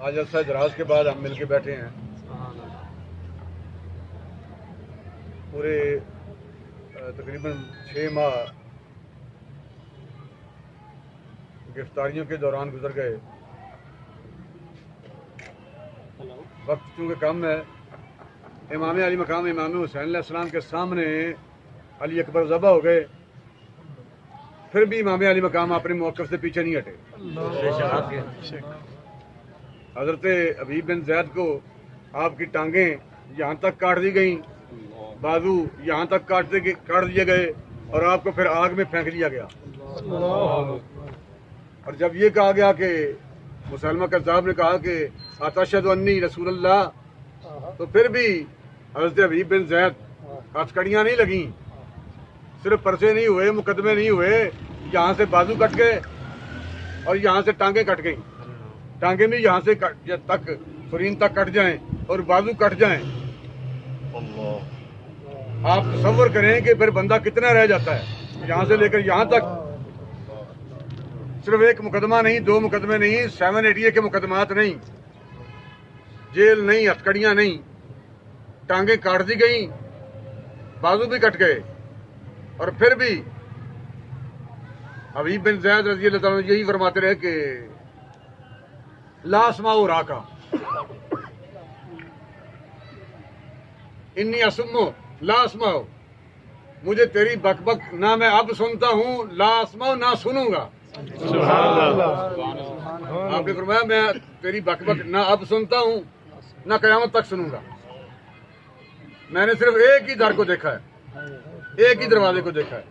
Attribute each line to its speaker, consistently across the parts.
Speaker 1: آج عرصہ دراز کے بعد ہم مل کے بیٹھے ہیں. پورے تقریباً 6 ماہ گرفتاریوں کے دوران گزر گئے. وقت چونکہ کم ہے، امام علی مقام امام حسین علیہ السلام کے سامنے علی اکبر ذبح ہو گئے، پھر بھی امام علی مقام اپنے موقف سے پیچھے نہیں ہٹے. حضرت حبیب بن زید کو آپ کی ٹانگیں یہاں تک کاٹ دی گئیں، بازو یہاں تک کاٹ دیے گئے، اور آپ کو پھر آگ میں پھینک دیا گیا. اور جب یہ کہا گیا کہ مسلمہ کذاب نے کہا کہ اشہد انی رسول اللہ، تو پھر بھی حضرت حبیب بن زید ہتھکڑیاں نہیں لگیں، صرف پرچے نہیں ہوئے، مقدمے نہیں ہوئے، یہاں سے بازو کٹ گئے اور یہاں سے ٹانگیں کٹ گئیں. ٹانگیں بھی یہاں سے تک فرین تک کٹ جائیں اور بازو کٹ جائیں. آپ تصور کریں کہ پھر بندہ کتنا رہ جاتا ہے یہاں سے لے کر یہاں تک. صرف ایک مقدمہ نہیں، 2 مقدمے نہیں، 780 کے مقدمات نہیں، جیل نہیں، ہتھکڑیاں نہیں، ٹانگیں کاٹ دی گئیں، بازو بھی کٹ گئے، اور پھر بھی حبیب بن زید رضی اللہ تعالیٰ یہی فرماتے رہے کہ لا اسمع راکا انی اسمع لا اسمع، مجھے تیری بک بک نہ میں اب سنتا ہوں، لا اسمع نہ سنوں گا. آپ نے فرمایا میں تیری بک بک نہ اب سنتا ہوں نہ قیامت تک سنوں گا. میں نے صرف ایک ہی در کو دیکھا ہے، ایک ہی دروازے کو دیکھا ہے.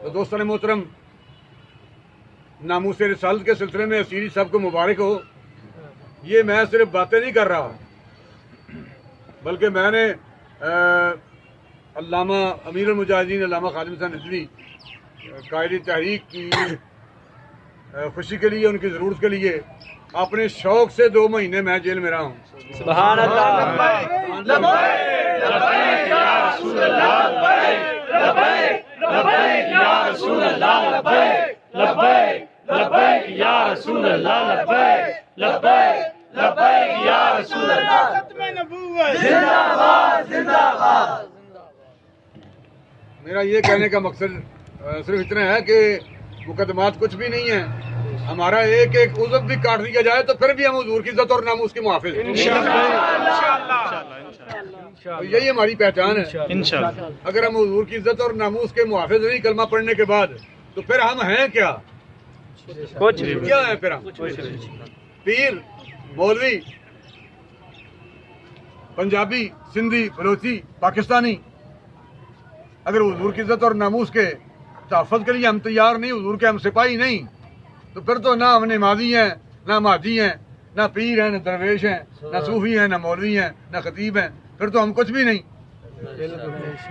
Speaker 1: تو دوستان محترم، ناموس رسالت کے سلسلے میں اسیری صاحب کو مبارک ہو. یہ میں صرف باتیں نہیں کر رہا، بلکہ میں نے علامہ امیر المجاہدین علامہ خادم حسین ندوی قائد تحریک کی خوشی کے لیے، ان کی ضرورت کے لیے اپنے شوق سے 2 مہینے میں جیل میں رہا ہوں.
Speaker 2: سبحان اللہ، لبیک یا رسول اللہ، لبیک یا رسول اللہ، لبیک یا رسول اللہ، لبیک یا رسول اللہ. ختم نبوت زندہ باد، زندہ باد.
Speaker 1: میرا یہ کہنے کا مقصد صرف اتنا ہے کہ مقدمات کچھ بھی نہیں ہیں. ہمارا ایک ایک عضو بھی کاٹ دیا جائے تو پھر بھی ہم حضور کی عزت اور ناموس کے محافظ ہیں. یہی ہماری پہچان ہے. اگر ہم حضور کی عزت اور ناموس کے محافظ نہیں کلمہ پڑھنے کے بعد، تو پھر ہم ہیں کیا؟ کیا ہے پھر ہم؟ پیر، مولوی، پنجابی، سندھی، بلوچی، پاکستانی، اگر حضور کی عزت اور ناموس کے تحفظ کے لیے ہم تیار نہیں، حضور کے ہم سپاہی نہیں، تو پھر تو نہ ہم نمازی ہیں، نہ مہدی ہیں، نہ پیر ہیں، نہ درویش ہیں، نہ صوفی ہیں، نہ مولوی ہیں، نہ خطیب ہیں، پھر تو ہم کچھ بھی نہیں.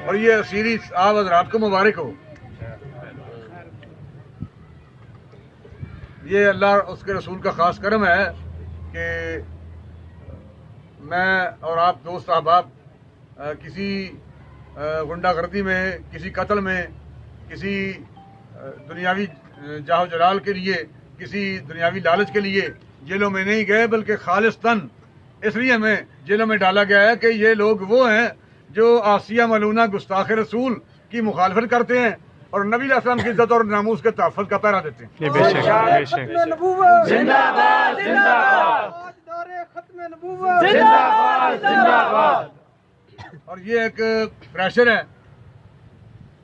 Speaker 1: اور یہ اسیری آپ حضرات کو مبارک ہو. یہ اللہ اور اس کے رسول کا خاص کرم ہے کہ میں اور آپ دوست احباب کسی غنڈہ گردی میں، کسی قتل میں، کسی دنیاوی جاہ و جلال کے لیے، کسی دنیاوی لالچ کے لیے جیلوں میں نہیں گئے، بلکہ خالصتاً اس لیے ہمیں جیلوں میں ڈالا گیا ہے کہ یہ لوگ وہ ہیں جو آسیہ ملونہ گستاخ رسول کی مخالفت کرتے ہیں اور نبی علیہ السلام کی عزت اور ناموس کے تحفظ کا پہرا دیتے ہیں.
Speaker 2: زندہ باد، زندہ باد، ختم نبوت زندہ باد، زندہ باد.
Speaker 1: اور یہ ایک پریشر ہے،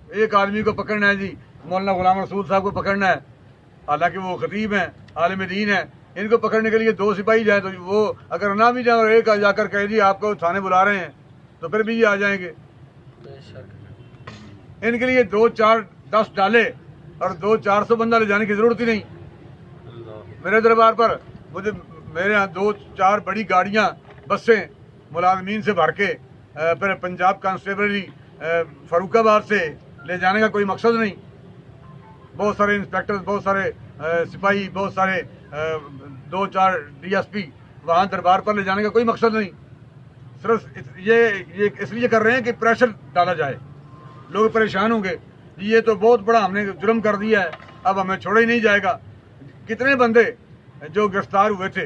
Speaker 1: ایک آدمی کو پکڑنا ہے، جی مولانا غلام رسول صاحب کو پکڑنا ہے، حالانکہ وہ خطیب ہیں، عالم دین ہیں. ان کو پکڑنے کے لیے 2 سپاہی جائیں تو وہ اگر نہ بھی جائیں اور ایک جا کر کہے جی آپ کو تھانے بلا رہے ہیں، تو پھر بھی یہ آ جائیں گے. ان کے لیے 2 4 10 ڈالے اور 2 400 بندہ لے جانے کی ضرورت ہی نہیں. میرے دربار پر مجھے میرے یہاں 2 4 بڑی گاڑیاں، بسیں ملازمین سے بھر کے پھر پنجاب کانسٹیبلری فاروق آباد سے لے جانے کا کوئی مقصد نہیں. بہت سارے انسپیکٹر، بہت سارے سپاہی، بہت سارے 2 4 ڈی ایس پی وہاں دربار پر لے جانے کا کوئی مقصد نہیں. صرف یہ اس لیے کر رہے ہیں کہ پریشر ڈالا جائے، لوگ پریشان ہوں گے، یہ تو بہت بڑا ہم نے جرم کر دیا ہے، اب ہمیں چھوڑا ہی نہیں جائے گا. کتنے بندے جو گرفتار ہوئے تھے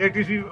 Speaker 1: ATC